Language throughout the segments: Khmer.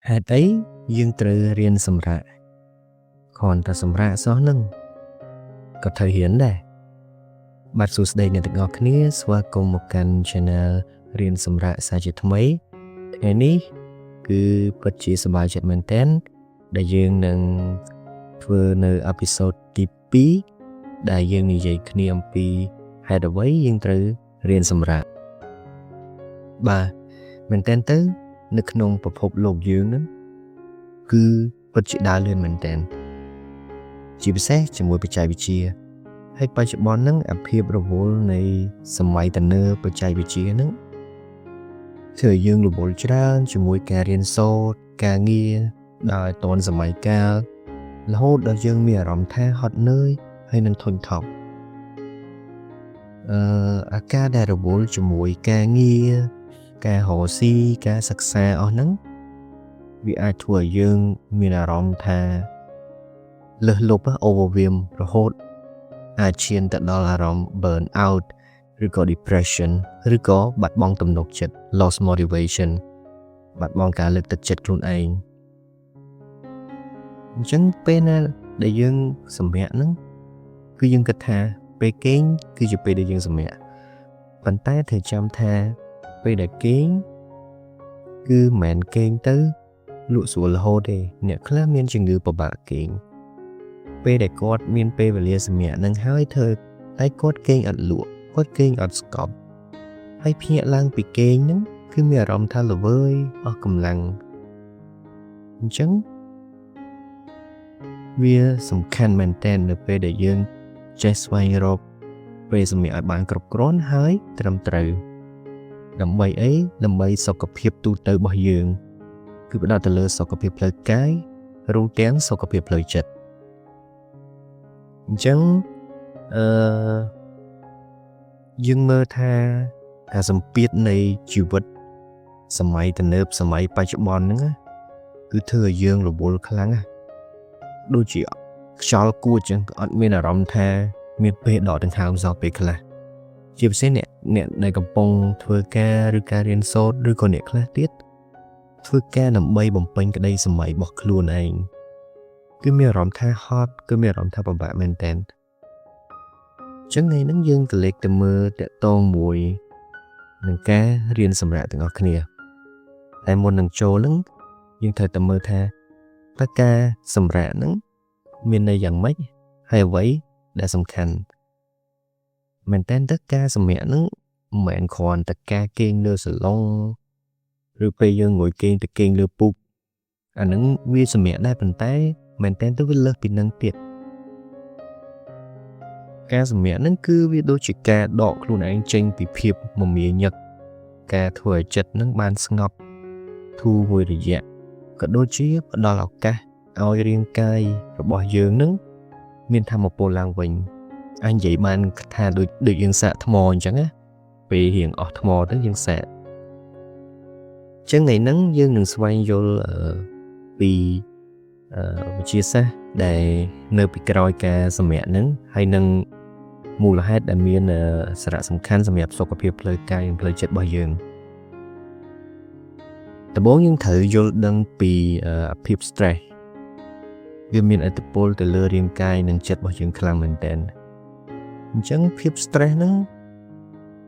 ហេតុអីយើងត្រូវរៀនសម្រាកគ្រាន់តែសម្រាកសោះនឹងក៏ត្រូវរៀនដែរបាទសួស្តីអ្នកទាំងអស់គ្នាស្វាគមន៍មកកាន់ Channel រៀនសម្រាកសាជាថ្មីថ្ងៃនេះគឺពិតជាសប្បាយចិត្តមែនទែនដែលយើងនឹងធ្វើនៅអេពីសូតទី2ដែលយើងនិយាយគ្នាអំពីហេតុអ្វីយើងត្រូវរៀនសម្រាកបាទមែនទែនទៅនៅក្នុងពិភពលោកយើងហ្នឹងគឺពិតជាដើរលឿនមែនទែនជាពិសេសជាមួយបច្ចេកវិទ្យាហើយបច្ចុប្បន្នហ្នឹងអាភាពរវល់នៃសម័យទំនើបបច្ចេកវិទ្យាហ្នឹងធ្វើឲ្យយើងរវល់ច្រើនជាមួយការរៀនសូត្រការងារដោយអត់ទាន់សម័យកាលរហូតដល់យើងមានអារម្មណ៍ថាហត់នឿយហើយនឹងធុញថប់អាការដែលរវល់ជាមួយការងារការរកស៊ីការសិក្សាអស់ហ្នឹងវាអាចធ្វើឲ្យយើងមានអារម្មណ៍ថាលើសលប់ overwhelm រហូតអាចឈានទៅដល់អារម្មណ៍ burn out ឬក៏ depression ឬក៏បាត់បង់ទំនុកចិត្ត lost motivation បាត់បង់ការលើកទឹកចិត្តខ្លួនឯងអញ្ចឹងពេលណាដែលយើងសម្រាកហ្នឹងគឺយើងគិតថាពេលគេងគឺជាពេលដែលយើងសម្រាកប៉ុន្តែត្រូវចាំថាពេលដែលគេងគឺមិនមែនគេងទៅលក់ស្រួលរហូតទេអ្នកខ្លះមានជំងឺពិបាកគេងពេលដែលគាត់មានពេលវេលាសម្រាកនឹងហើយធ្វើតែគាត់គេងអត់លក់គាត់គេងអត់ស្កប់ហើយភ្ញាក់ឡើងពីគេងហ្នឹងគឺមានអារម្មណ៍ថាល្វើយអស់កម្លាំងអញ្ចឹងវាសំខាន់មែនទែននៅពេលដែលយើងចេះស្វែងរកពេលសម្រាកឲ្យបានគ្រប់គ្រាន់ហើយត្រឹមត្រូវដើម្បីអីដើម្បីសុខភាពទូទៅរបស់យើងគឺផ្ដោតទៅលើសុខភាពផ្លូវកាយរួមទាំងសុខភាពផ្លូវចិត្តអញ្ចឹងយើងមើលថាការសម្ពាធនៃជីវិតសម័យទំនើបសម័យបច្ចុប្បន្នហ្នឹងគឺធ្វើឲ្យយើងរវល់ខ្លាំងណាស់ដូចជាខ្យល់គួចចឹងក៏អត់មានអារម្មណ៍ថាមានពេលដកដង្ហើមសោះពេលខ្លះជាពិសេសអ្នកដែលកំពុងធ្វើការឬការរៀនសូត្រឬក៏អ្នកខ្លះទៀតធ្វើការដើម្បីបំពេញក្តីសម័យរបស់ខ្លួនឯងគឺមានអារម្មណ៍ថាហត់គឺមានអារម្មណ៍ថាពិបាកមែនទែនអញ្ចឹងថ្ងៃហ្នឹងយើងក៏លេចទៅមើលតាក់ទងមួយនឹងការរៀនសម្រាកទាំងអស់គ្នាតែមុននឹងចូលហ្នឹងយើងត្រូវតែមើលថាតើការសម្រាកហ្នឹងមានន័យយ៉ាងម៉េចហើយអ្វីដែលសំខាន់មែនតើការសម្រាកហ្នឹងមិនមែនគ្រាន់តែការគេងលើសាឡុងឬពេលយើងងុយគេងទៅគេងលើពូកអាហ្នឹងវាសម្រាកដែរប៉ុន្តែមែនតើវាលើសពីនឹងទៀតការសម្រាកហ្នឹងគឺវាដូចជាការដកខ្លួនឯងចេញពីភាពមមាញឹកការធ្វើឲ្យចិត្តហ្នឹងបានស្ងប់ធូរមួយរយៈក៏ដូចជាផ្ដល់ឱកាសឲ្យរាងកាយរបស់យើងហ្នឹងមានថាមពលឡើងវិញអញនិយាយបានថាដូចយើងសាកថ្មអញ្ចឹងណាពេលរៀងអស់ថ្មទៅយើងសាកអញ្ចឹងថ្ងៃហ្នឹងយើងនឹងស្វែងយល់ពីវិទ្យាសាស្ត្រដែលនៅពីក្រោយការសម្រាកហ្នឹងហើយនឹងមូលហេតុដែលមានសារៈសំខាន់សម្រាប់សុខភាពផ្លូវកាយនិងផ្លូវចិត្តរបស់យើងដំបូងយើងត្រូវយល់ដឹងពីភាព stress វាមានឥទ្ធិពលទៅលើរាងកាយនិងចិត្តរបស់យើងខ្លាំងមែនទែនអញ្ចឹងភាព stress ហ្នឹង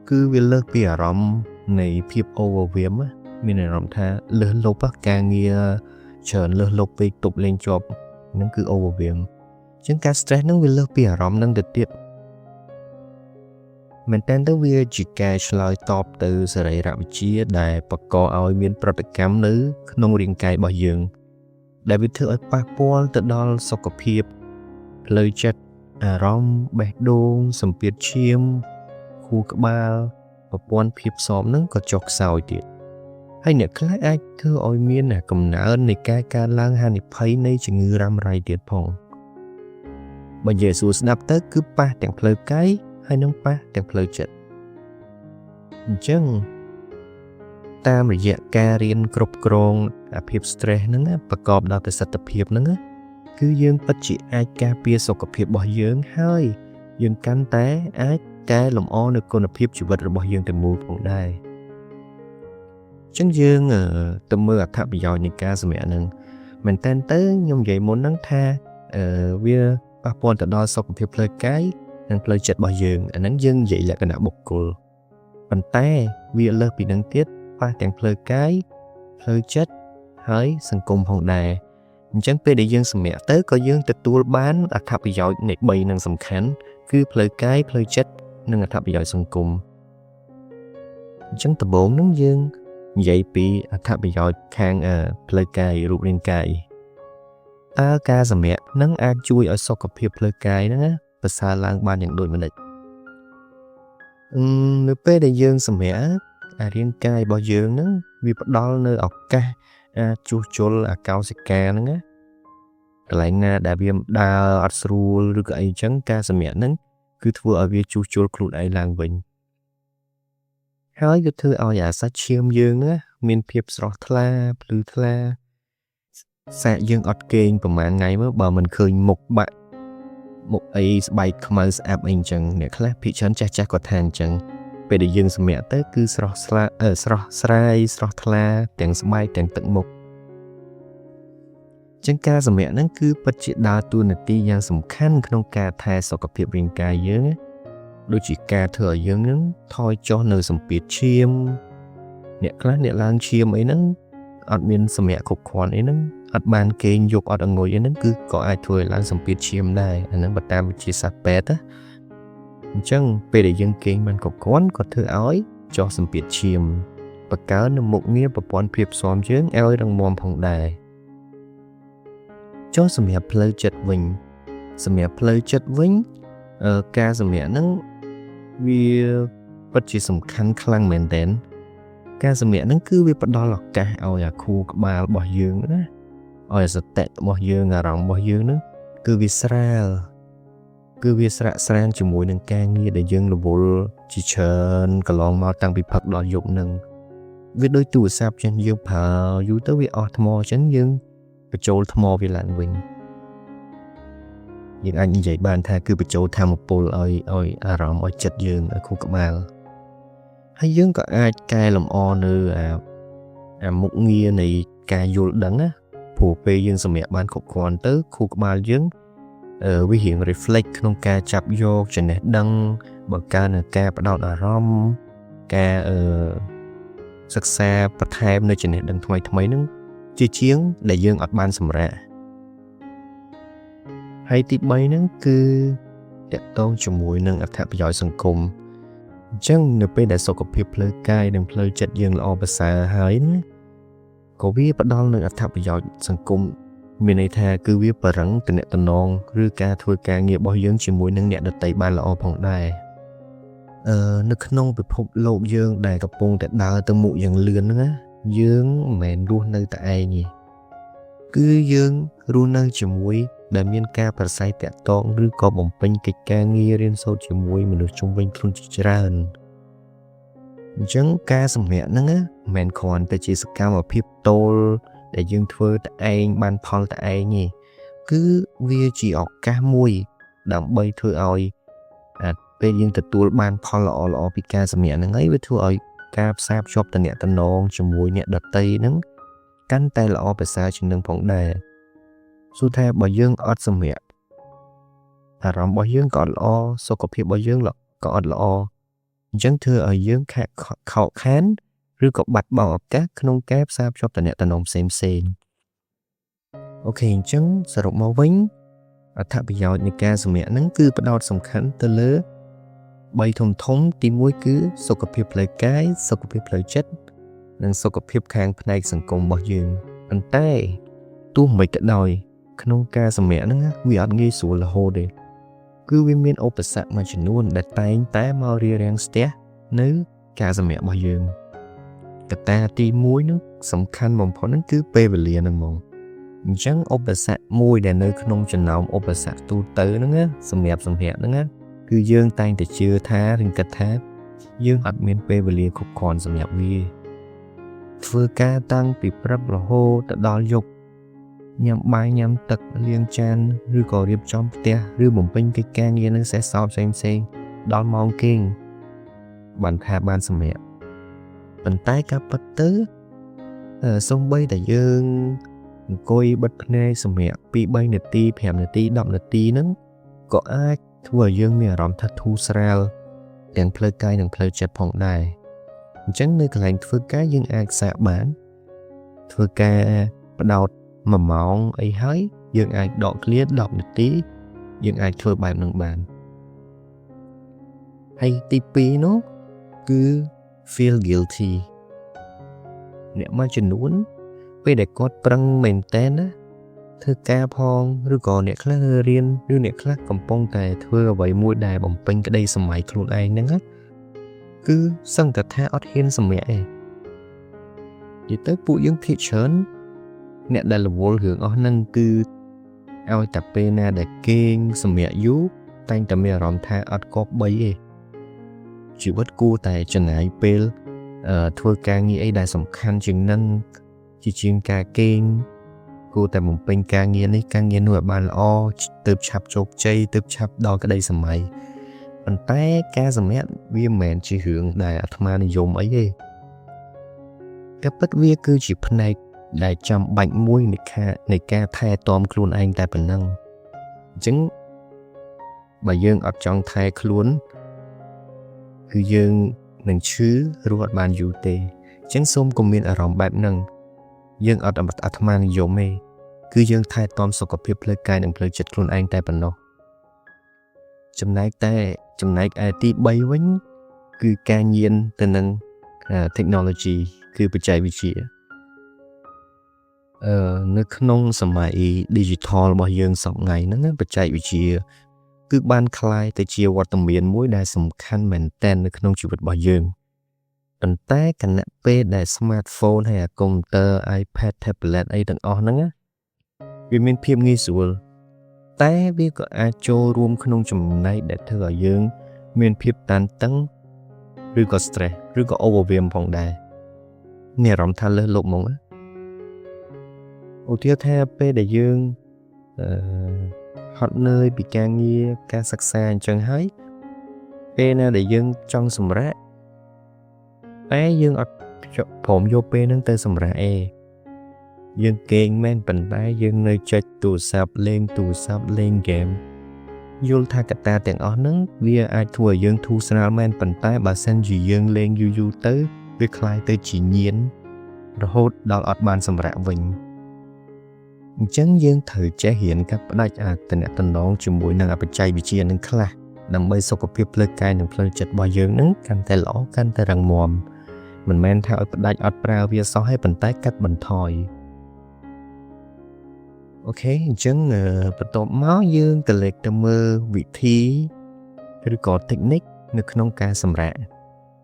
គឺវាលើសពីអារម្មណ៍នៃភាព overwhelm មានអារម្មណ៍ថាលើសលប់ការងារច្រើនលើសលប់ពេកទប់លេងជាប់ហ្នឹងគឺ overwhelm អញ្ចឹងការ stress ហ្នឹងវាលើសពីអារម្មណ៍ហ្នឹងទៅទៀតមែនតើទៅវាជាការឆ្លើយតបទៅសរីរវិទ្យាដែលបង្កឲ្យមានប្រតិកម្មនៅក្នុងរាងកាយរបស់យើងដែលវាធ្វើឲ្យប៉ះពាល់ទៅដល់សុខភាពផ្លូវចិត្តអារម្មណ៍បេះដូងសម្ពាធឈាមខួរក្បាលប្រព័ន្ធភាពស៊ាំហ្នឹងក៏ចុះខ្សោយទៀតហើយអ្នកខ្លះអាចធ្វើឲ្យមានកំណើននៃការកើនឡើងហានិភ័យនៃជំងឺរ៉ាំរ៉ៃទៀតផងបើនិយាយសួរស្ដាប់ទៅគឺប៉ះទាំងផ្លូវកាយហើយនឹងប៉ះទាំងផ្លូវចិត្តអញ្ចឹងតាមរយៈការរៀនគ្រប់គ្រងអាភាព stress ហ្នឹងប្រកបដោយប្រសិទ្ធភាពហ្នឹងគឺយើងពិតជាអាចការពារសុខភាពរបស់យើងហើយយើងកាន់តែអាចកែលម្អនៅគុណភាពជីវិតរបស់យើងទាំងមូលផងដែរ ចឹងយើងទៅមើលអត្ថប្រយោជន៍នៃការសម្រាកហ្នឹងមែនតើខ្ញុំនិយាយមុនហ្នឹងថាវាប៉ះពាល់ទៅដល់សុខភាពផ្លូវកាយនិងផ្លូវចិត្តរបស់យើងអាហ្នឹងយើងនិយាយលក្ខណៈបុគ្គលប៉ុន្តែវាលើសពីហ្នឹងទៀតប៉ះទាំងផ្លូវកាយផ្លូវចិត្តហើយសង្គមផងដែរអញ្ចឹងពេលដែលយើងសម្រាកទៅក៏យើងទទួលបានអត្ថប្រយោជន៍នៃ3នឹងសំខាន់គឺផ្លូវកាយផ្លូវចិត្តនិងអត្ថប្រយោជន៍សង្គមអញ្ចឹងដំបូងហ្នឹងយើងនិយាយពីអត្ថប្រយោជន៍ខាងផ្លូវកាយរូបរាងកាយតើការសម្រាកនឹងអាចជួយឲ្យសុខភាពផ្លូវកាយហ្នឹងប្រសើរឡើងបានយ៉ាងដូចម្តេចនៅពេលដែលយើងសម្រាករាងកាយរបស់យើងហ្នឹងវាផ្ដល់នៅឱកាសជួសជុលអាកោសិកាហ្នឹងកន្លែងណាដែលវាដើរអត់ស្រួលឬក៏អីចឹងការសម្រាកហ្នឹងគឺធ្វើឲ្យវាជួសជុលខ្លួនឯងឡើងវិញហើយវាធ្វើឲ្យអាសាច់ឈាមយើងហ្នឹងមានភាពស្រស់ថ្លាភ្លឺថ្លាសាកយើងអត់គេងប្រហែលថ្ងៃមើលបើមិនឃើញមុខបាក់មុខអីស្បែកខ្មៅស្អាប់អីចឹងអ្នកខ្លះភិកច្រើនចាស់គាត់ថាអញ្ចឹងពេលដែលយើងសម្រាកទៅគឺស្រស់ស្រាយស្រស់ថ្លាទាំងស្បែកទាំងទឹកមុខចឹងការសម្រាកហ្នឹងគឺពិតជាដើរតួនាទីយ៉ាងសំខាន់ក្នុងការថែសុខភាពរាងកាយយើងដូចជាការធ្វើឲ្យយើងហ្នឹងថយចុះនៅសម្ពាធឈាមអ្នកខ្លះអ្នកឡើងឈាមអីហ្នឹងអត់មានសម្រាកគ្រប់គ្រាន់អីហ្នឹងអត់បានគេងយប់អត់អង្គុយអីហ្នឹងគឺក៏អាចធ្វើឲ្យឡើងសម្ពាធឈាមដែរអាហ្នឹងបើតាមវិទ្យាសាស្ត្រពេទ្យណាអញ្ចឹងពេលដែលយើងគេងបានគ្រប់គ្រាន់ក៏ធ្វើឲ្យចុះសម្ពាធឈាមបង្កើននៅមុខងារប្រព័ន្ធភាពស៊ាំយើងឲ្យរឹងមាំផងដែរចុះសម្រាប់ផ្លូវចិត្តវិញការសម្រាកហ្នឹងវាពិតជាសំខាន់ខ្លាំងមែនទែនការសម្រាកហ្នឹងគឺវាផ្ដល់ឱកាសឲ្យអាខួរក្បាលរបស់យើងណាឲ្យសតិរបស់យើងអារម្មណ៍របស់យើងហ្នឹងគឺវាស្រាលគឺវាស្រាក់ស្រានជាមួយនឹងការងារដែលយើងរវល់ជាច្រើនកន្លងមកតាំងពីផឹកដល់យប់ហ្នឹងវាដូចទូរស័ព្ទចឹងយើងប្រើយូរទៅវាអស់ថ្មចឹងយើងបញ្ចូលថ្មវាឡើងវិញយើងអាចនិយាយបានថាគឺបញ្ចូលធម៌ពលឲ្យអារម្មណ៍ឲ្យចិត្តយើងឲ្យខួរក្បាលហើយយើងក៏អាចកែលម្អនៅអាមុខងារនៃការយល់ដឹងណាព្រោះពេលយើងសម្រាកបានគ្រប់គ្រាន់ទៅខួរក្បាលយើងវារៀង reflect ក្នុងការចាប់យកចំណេះដឹងបង្កើននៅការផ្ដោតអារម្មណ៍ការសិក្សាបន្ថែមនៅចំណេះដឹងថ្មីហ្នឹងជាជាងដែលយើងអត់បានសម្រាកហើយទី3ហ្នឹងគឺតកតងជាមួយនឹងអត្ថប្រយោជន៍សង្គមអញ្ចឹងនៅពេលដែលសុខភាពផ្លូវកាយនិងផ្លូវចិត្តយើងល្អប្រសើរហើយណាក៏វាផ្ដល់នូវអត្ថប្រយោជន៍សង្គមមានន័យថាគឺវាបរឹងទំនាក់ទំនងឬការធ្វើការងាររបស់យើងជាមួយនឹងអ្នកដទៃបានល្អផងដែរនៅក្នុងពិភពលោកយើងដែលកំពុងតែដើរទៅមុខយ៉ាងលឿនហ្នឹងណាយើងមិនមែនរស់នៅតែឯងទេគឺយើងរស់នៅជាមួយដែលមានការប្រស័យតាក់ទងឬក៏បំពេញកិច្ចការងាររៀនសូត្រជាមួយមនុស្សជុំវិញខ្លួនជាច្រើនអញ្ចឹងការសម្រាកហ្នឹងណាមិនមែនគ្រាន់តែជាសកម្មភាពតូលដែលយើងធ្វើតែឯងបានផលតែឯងទេគឺវាជាឱកាសមួយដើម្បីធ្វើឲ្យពេលយើងទទួលបានផលល្អពីការសម្រាកហ្នឹងហើយវាធ្វើឲ្យការផ្សារភ្ជាប់ទំនាក់ទំនងជាមួយអ្នកដទៃហ្នឹងកាន់តែល្អប្រសើរជាងនឹងផងដែរសួរថាបើយើងអត់សម្រាកអារម្មណ៍របស់យើងក៏អត់ល្អសុខភាពរបស់យើងក៏អត់ល្អអញ្ចឹងធ្វើឲ្យយើងខកខានឬក៏បាត់បង់ឱកាសក្នុងការផ្សារភ្ជាប់ទំនាក់ទំនងផ្សេងអូខេអញ្ចឹងសរុបមកវិញអត្ថប្រយោជន៍នៃការសម្រាកហ្នឹងគឺផ្ដោតសំខាន់ទៅលើ3ធំទី1គឺសុខភាពផ្លូវកាយសុខភាពផ្លូវចិត្តនិងសុខភាពខាងផ្នែកសង្គមរបស់យើងប៉ុន្តែទោះមិនក៏ដោយក្នុងការសម្រាកហ្នឹងវាអត់ងាយស្រួលរហូតទេគឺវាមានឧបសគ្គមួយចំនួនដែលតែងតែមករារាំងស្ទះនៅការសម្រាករបស់យើងកត្តាទី1នោះសំខាន់បំផុតហ្នឹងគឺពេលវេលាហ្នឹងហ្មងអញ្ចឹងឧបសគ្គមួយដែលនៅក្នុងចំណោមឧបសគ្គទូទៅហ្នឹងសម្រាប់សម្រាកហ្នឹងគឺយើងតែងតែជឿថាឬគិតថាយើងអត់មានពេលវេលាគ្រប់គ្រាន់សម្រាប់វាធ្វើការតាំងពីព្រឹករហូតទៅដល់យប់ញ៉ាំបាយញ៉ាំទឹកលាងចានឬក៏រៀបចំផ្ទះឬបំពេញកិច្ចការងារនឹងសេះសោតផ្សេងដល់ម៉ោងគេងបានថាបានសម្រាកប៉ុន្តែការពិតទៅ Xong bay tại dương coi bật nè sầm mẹ bị bay nè ti phèm nè ti đậm nè ti nắng có ai thua dương mẹ rõm thật thu sral đèn plei cay đèn plei chặt phong đài chẳng nơi cái lạnh thưa cá dương ai xạ bán thưa cá bắt đầu mà mỏng ấy hái dương ai đọ clear đọc nè tí dương ai thưa bài nâng bàn hay tipi nó cứ feel guilty nè mà chân nuốn về để có trăng mền tên á thưa ca phong rồi còn nè khác riêng rồi nè khác cầm pong tài thưa vậy mua đài bằng pin cái đây sầm mày luôn ai nắng á cứ sân thật tha ót hiên sầm mẹ chỉ tới phụ những thị trấn nè đây là vô hưởng ở năng cứ ao tập pena để kênh sầm mẹ dú tay tập mẹ rõm tha ót có bấy chỉ bất cu tại chân ai pel thưa ca nghĩ ấy đại sầm khăn chừng năng chỉ chuyên ca kênh cô tại một bên ca nghe nuôi bàn o tập chập chọc chay tập chập đo cái đây sầm mày bàn tay ca sầm mẹ viêm mền chỉ hưởng đại atma này dùng ấy cái bất vi cứ chỉ phần này đại trăm bệnh mũi này ca thay tóm khuôn anh tại bản năng chứng bà dương ở trong thay khuôn cứ dương nâng chứ ruột bàn dù tê chứng xôm cùng miền ở rộng bạp nâng dương ở đầm atma này dùng mê cứ dương thay tóm sọc cọp hiệp lơi cay nâng lơi chật khuôn anh tại bản năng chấm nách ai tí bay vĩnh cứ ca nhiên tên nâng technology cứ bật chạy vị trí nước nông sầm mày digital bao dương sòng ngày nó bật chạy vị trí cứ ban khai tới chiều qua tầm miền mũi đài sầm khăn mền tên nước nông chịu vật bao dương tận tay cảnh nạp pe đài smartphone hay là computer iPad tablet ấy tận on nó vì mình phim nghi sủa tay biết có ai cho room nông chùm này để thưa dương mình phim tan tấn rồi có stress rồi có overwhelm phòng đài nè rộng tha lơ lục mong á ô tiếp theo pe để dương hot nơi bị càng nghe ca sắc xa chân hái pe nè để dương trong sầm rã bé dương ở phồng vô pe nâng tên sầm rã dương kênh men bẩn tay dương nơi chơi tù sạp lên game vô tha cả ta tiền ó nâng vì ai thua dương thu sral men bẩn tay bà sen gì dương lên yu tới việc khai tới chỉ nhiên rồi hốt đào ọt bàn sầm rạ vinh chẳng dương thử chế hiện các đại tình nón chùm mũi năng áp chạy bị chia nâng khla nằm bay sọc phiệp lơ cay nâng phơi chật bao dương nâng căn tay lõ căn tay răng mồm mình men theo đại ọt prao vía so hay bàn tay cắt bàn thòi ok chẳng bắt đầu máu dương từ lệch từ mơ vị thi rồi có technique nước nông ca sầm rạ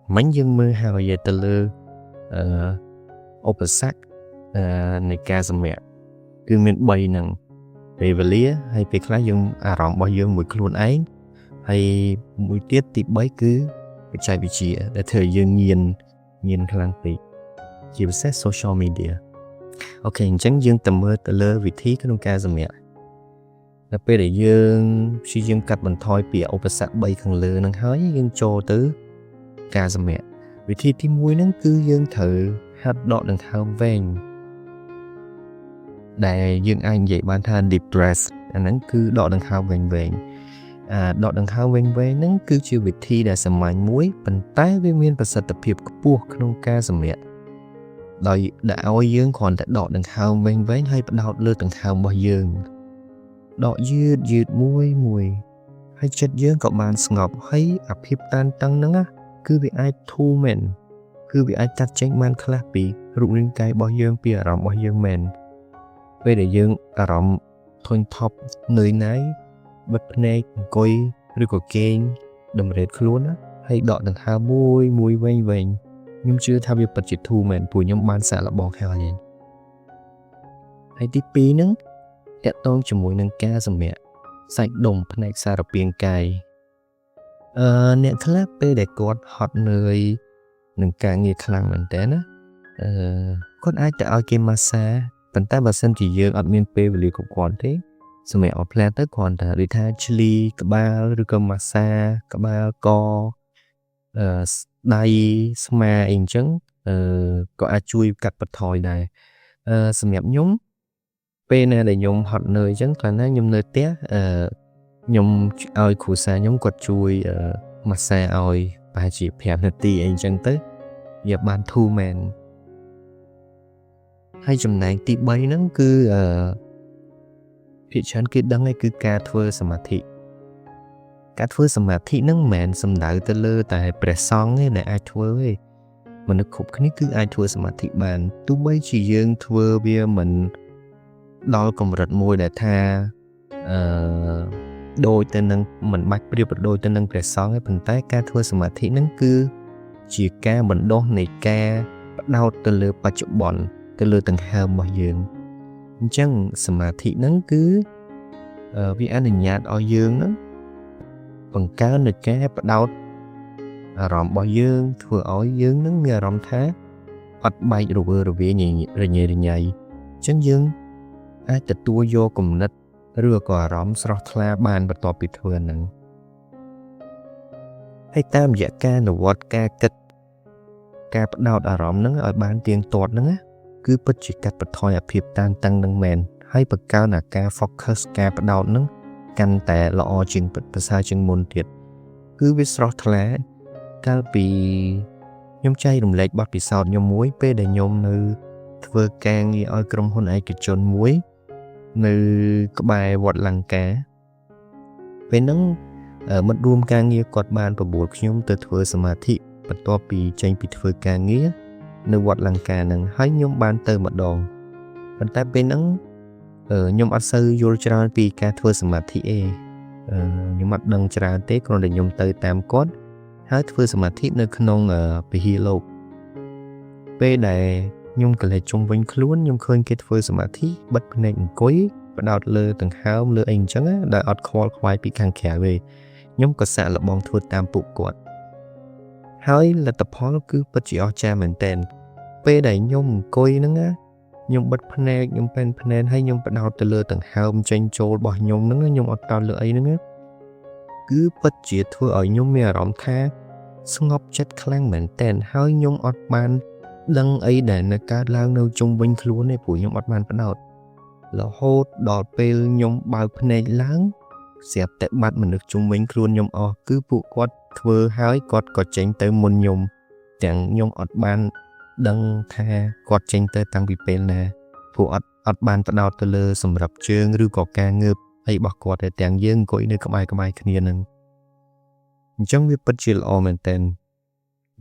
mánh dương mơ hào về từ lơ opposite này ca sầm mẹ cứ miền bay nằng về vật lý hay về khác dương rộng bao dương mùi khuôn ấy hay mùi tiết tị bấy cứ chạy vị trí để thời dương nhiên khăn tị chỉ xét social media ok chẳng dương tầm mơ từ lơ vị trí cái nông ca sầm mẹ là bây để dương suy dương cắt bằng thoi bịa opposite bay khăn lơ nằng hái dương cho tứ ca sầm mẹ vị trí tí mũi nắng cứ dương thử hát đọ đằng thao ven đại dương anh vậy bản thân depressed nắng cứ đọ đằng thao ven đọ đằng thao ven nắng cứ chịu vị thi đại sầm mảnh mũi bàn tay với miên và sạch tập hiệp của buộc không ca sầm mẹ đòi đã oi dương còn đã đọ đằng thao ven hay bắt đầu lơ đằng thao bao dương đọ dư mùi hay chất dương cậu bàn ngọc hay áp hiệp tan tăng nắng cứ bị ai thu mền cứ bị ai chặt chém man khla bị rụng lên cái bao dương bìa rộng bao dương mền về để dương rộng thôn thọp nơi nấy bật nè coi rồi có kênh đầm rệt luôn á hay đọ đằng thao mùi veng nhưng chưa tham việc bật chỉ thu mền bùi nhóm ban xả là bỏ theo gì hay tí pí nắng kẹt tông cho mùi nâng ca sầm mẹ sạch đồng này xa ra biên cài nè khla pe để cột hot nơi nâng ca nghe khlang mình té á con ai đã ao game massage bàn tay bà sen thì dương admin pe về liệu của quán thế xong mẹ ở plan tới còn là đi thay chili cả ba rồi cơ massage cả ba co đây sma in chứng ក៏អាចជួយកាត់បន្ថយដែរសម្រាប់ខ្ញុំពេលណាដែលខ្ញុំហត់នឿយអញ្ចឹងខ្លះណាខ្ញុំនៅផ្ទះខ្ញុំឲ្យគ្រូសាខ្ញុំគាត់ជួយម៉ាស្សាឲ្យប្រហែលជា5នាទីអីអញ្ចឹងទៅវាបានធូរមែនហើយចំណែកទី3ហ្នឹងគឺភាគច្រើនគេដឹងឯគឺការធ្វើសមាធិហ្នឹងមិនមែនសំដៅទៅលើតែព្រះសង្ឃទេដែលអាចធ្វើទេមនុស្សគ្រប់គ្នាគឺអាចធ្វើសមាធិបានទោះបីជាយើងធ្វើវាមិនដល់កម្រិតមួយដែលថាដូចទៅនឹងមិនបាច់ប្រៀបប្រដូចទៅនឹងព្រះសង្ឃទេប៉ុន្តែការធ្វើសមាធិហ្នឹងគឺជាការបណ្ដុះនៃការផ្ដោតទៅលើបច្ចុប្បន្នទៅលើដង្ហើមរបស់យើងអញ្ចឹងសមាធិហ្នឹងគឺវាអនុញ្ញាតឲ្យយើងហ្នឹងបង្កើននូវការផ្ដោតអារម្មណ៍របស់យើងធ្វើឲ្យយើងនឹងមានអារម្មណ៍ថាអត់បែករវើរវាយរញ៉េរញ៉ៃអញ្ចឹងយើងអាចទទួលយកគំនិតឬក៏អារម្មណ៍ស្រស់ថ្លាបានបន្ទាប់ពីធ្វើហ្នឹងហើយតាមរយៈការអនុវត្តការគិតការផ្ដោតអារម្មណ៍ហ្នឹងឲ្យបានទៀងទាត់ហ្នឹងគឺពិតជាកាត់បន្ថយអាភាពតានតឹងនឹងមែនហើយបង្កើនអាការ focus ការផ្ដោតហ្នឹងកាន់តែល្អជាងប្រសើរជាងមុនទៀតគឺវាស្រស់ថ្លាកាលពីខ្ញុំចែករំលែកបទពិសោធន៍ខ្ញុំមួយពេលដែលខ្ញុំនៅធ្វើការងារឲ្យក្រុមហ៊ុនឯកជនមួយនៅក្បែរវត្តលង្កាពេលហ្នឹងមិត្តរួមការងារគាត់បានបបួលខ្ញុំទៅធ្វើសមាធិបន្ទាប់ពីចេញពីធ្វើការងារនៅវត្តលង្កាហ្នឹងហើយខ្ញុំបានទៅម្ដងប៉ុន្តែពេលហ្នឹងខ្ញុំអត់សូវយល់ច្រើនពីការធ្វើសមាធិខ្ញុំអត់ដឹងច្រើនទេគ្រាន់តែខ្ញុំទៅតាមគាត់ហើយធ្វើសមាធិនៅក្នុងពហិលោកពេលដែលខ្ញុំកលេចជុំវិញខ្លួនខ្ញុំឃើញគេធ្វើសមាធិបិទភ្នែកអង្គុយផ្ដោតលើដង្ហើមលើអីអញ្ចឹងដែលអត់ខ្វល់ខ្វាយពីខាងក្រៅទេខ្ញុំក៏សាកល្បងធ្វើតាមពួកគាត់ហើយលទ្ធផលគឺពិតជាអស្ចារ្យមែនទែនពេលដែលខ្ញុំអង្គុយហ្នឹងខ្ញុំបិទភ្នែកខ្ញុំពេនភ្នែនហើយខ្ញុំផ្ដោតទៅលើដង្ហើមចេញចូលរបស់ខ្ញុំហ្នឹងខ្ញុំអត់ផ្ដោតលើអីហ្នឹងគឺពិតជាធ្វើឲ្យខ្ញុំមានអារម្មណ៍ថាស្ងប់ចិត្តខ្លាំងមែនទែនហើយខ្ញុំអត់បានដឹងអីដែលនៅកើតឡើងនៅជុំវិញខ្លួនទេព្រោះខ្ញុំអត់បានផ្ដោតរហូតដល់ពេលខ្ញុំបើកភ្នែកឡើងស្រាប់តែបាត់មនុស្សជុំវិញខ្លួនខ្ញុំអស់គឺពួកគាត់ធ្វើហើយគាត់ក៏ចេញទៅមុនខ្ញុំទាំងខ្ញុំអត់បានដឹងថាគាត់ចេញទៅតាំងពីពេលណាព្រោះអត់បានផ្ដោតទៅលើសម្រាប់ជើងឬក៏ការងើបអីរបស់គាត់តែទាំងយើងអង្គុយនៅក្បែរគ្នានឹងអញ្ចឹងវាពិតជាល្អមែនតើ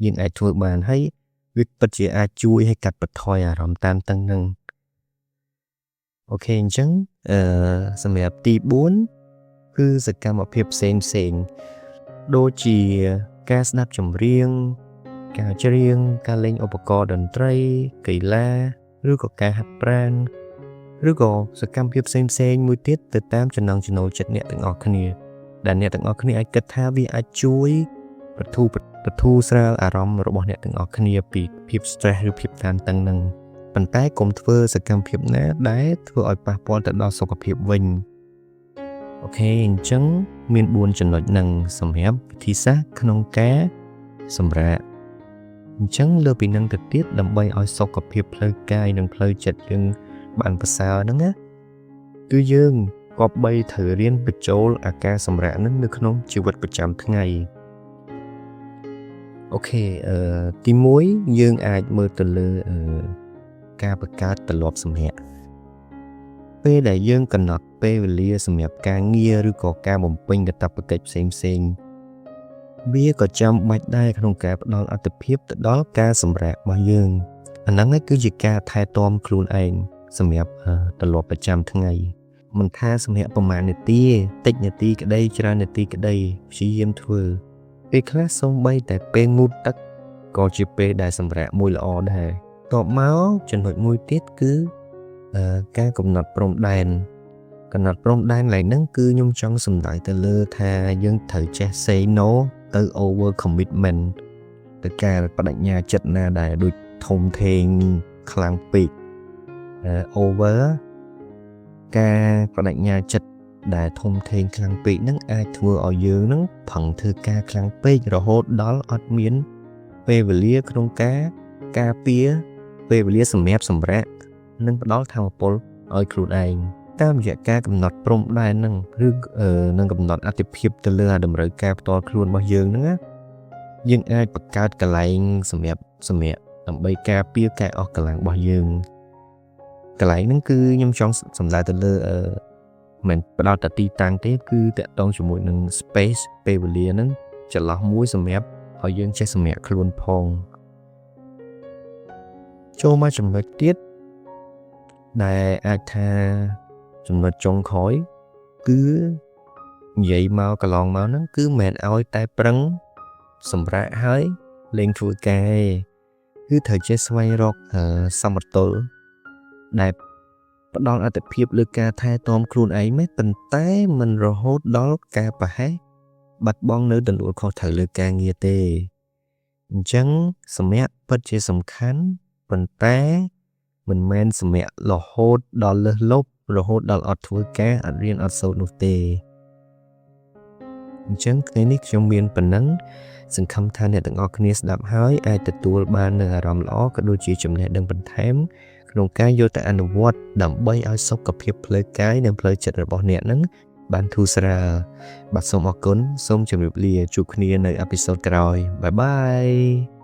យើងអាចធ្វើបានហើយវាពិតជាអាចជួយឲ្យកាត់បន្ថយអារម្មណ៍តានតឹងនឹងអូខេអញ្ចឹងសម្រាប់ទី4គឺសកម្មភាពផ្សេងដូចជាការស្ដាប់ចម្រៀងការច្រៀងការលេងឧបករណ៍តន្ត្រីកីឡាឬក៏ការហាត់ប្រាណឬក៏សកម្មភាពផ្សេងមួយទៀតទៅតាមចំណង់ចំណូលចិត្តអ្នកទាំងអស់គ្នាដែលអ្នកទាំងអស់គ្នាអាចគិតថាវាអាចជួយបន្ធូរស្រាលអារម្មណ៍របស់អ្នកទាំងអស់គ្នាពីភាព stress ឬភាពតានតឹងនឹងប៉ុន្តែកុំធ្វើសកម្មភាពណាដែលធ្វើឲ្យប៉ះពាល់ទៅដល់សុខភាពវិញអូខេអញ្ចឹងមាន4ចំណុចហ្នឹងសម្រាប់វិធីសាស្ត្រក្នុងការសម្រាកអញ្ចឹងលើពីនឹងទៅទៀតដើម្បីឲ្យសុខភាពផ្លូវកាយនិងផ្លូវចិត្តយើងបានប្រសើរហ្នឹងណាគឺយើងគប្បីត្រូវរៀនបញ្ចូលអាការសម្រាកហ្នឹងនៅក្នុងជីវិតប្រចាំថ្ងៃអូខេទី1យើងអាចមើលទៅលើការបង្កើតទម្លាប់សម្រាកពេលដែលយើងកំណត់ពេលវេលាសម្រាប់ការងារឬក៏ការបំពេញកាតព្វកិច្ចផ្សេងវាក៏ចាំបាច់ដែរក្នុងការផ្ដល់អាទិភាពទៅដល់ការសម្រាករបស់យើងអាហ្នឹងគឺជាការថែទាំខ្លួនឯងសម្រាប់ទម្លាប់ប្រចាំថ្ងៃមិនថាសម្រាប់ប្រមាណនាទីតិចនាទីក្តីច្រើននាទីក្តីព្យាយាមធ្វើពេលខ្លះសូម្បីតែពេលងូតទឹកក៏ជាពេលដែលសម្រាកមួយល្អដែរតបមកចំណុចមួយទៀតគឺការកំណត់ព្រំដែនឡើយហ្នឹងគឺខ្ញុំចង់សម្ដៅទៅលើថាយើងត្រូវចេះ say no ទៅ over commitment ទៅការបដិញ្ញាចិត្តណាដែលដូចធំធេងខ្លាំងពេកover ការបដិញ្ញាចិត្តដែលធំធេងខ្លាំងពេកហ្នឹងអាចធ្វើឲ្យយើងហ្នឹងផឹងធ្វើការខ្លាំងពេករហូតដល់អត់មានពេលវេលាក្នុងការ ការពារពេលវេលាសម្រាប់សម្រាកនិងផ្ដល់ថាមពលឲ្យខ្លួនឯងតាមរយៈការកំណត់ព្រំដែនហ្នឹងឬនឹងកំណត់អត្ថិភាពទៅលើតម្រូវការផ្ទាល់ខ្លួនរបស់យើងហ្នឹងណាយើងអាចបង្កើតកន្លែងសម្រាប់ដើម្បីការពារការអស់កម្លាំងរបស់យើងកន្លែងហ្នឹងគឺខ្ញុំចង់សំដៅទៅលើមិនផ្ដោតតែទីតាំងទេគឺតាក់ទងជាមួយនឹង space ពេលវេលាហ្នឹងចន្លោះមួយសម្រាប់ឲ្យយើងចេះសម្រាកខ្លួនផងចូលមកចំណុចទៀតដែលអាចថាចំណុចចុងក្រោយគឺនិយាយមកកន្លងមកហ្នឹងគឺមិនមែនឲ្យតែប្រឹងសម្រាកហើយលេងធ្វើការគឺត្រូវចេះស្វែងរកសមតុល្យដែលផ្ដល់អត្ថប្រយោជន៍លើការថែទាំខ្លួនឯងមែនប៉ុន្តែមិនរហូតដល់ការប្រហែសបាត់បង់នៅទម្រួលខុសត្រូវលើការងារទេអញ្ចឹងសម្រាប់ពិតជាសំខាន់ប៉ុន្តែមិនមែនសម្រាប់រហូតដល់លើសលប់រហូតដល់អត់ធ្វើការអត់រៀនអត់សូត្រនោះទេអញ្ចឹងថ្ងៃនេះខ្ញុំមានប៉ុណ្ណឹងសង្ឃឹមថាអ្នកទាំងអស់គ្នាស្ដាប់ហើយអាចទទួលបាននូវអារម្មណ៍ល្អក៏ដូចជាចំណេះដឹងបន្ថែមក្នុងការយកទៅអនុវត្តដើម្បីឲ្យសុខភាពផ្លូវកាយនិងផ្លូវចិត្តរបស់អ្នកនឹងបានធូរស្រាលបាទសូមអរគុណសូមជម្រាបលាជួបគ្នានៅអេពីសូតក្រោយបាយបាយ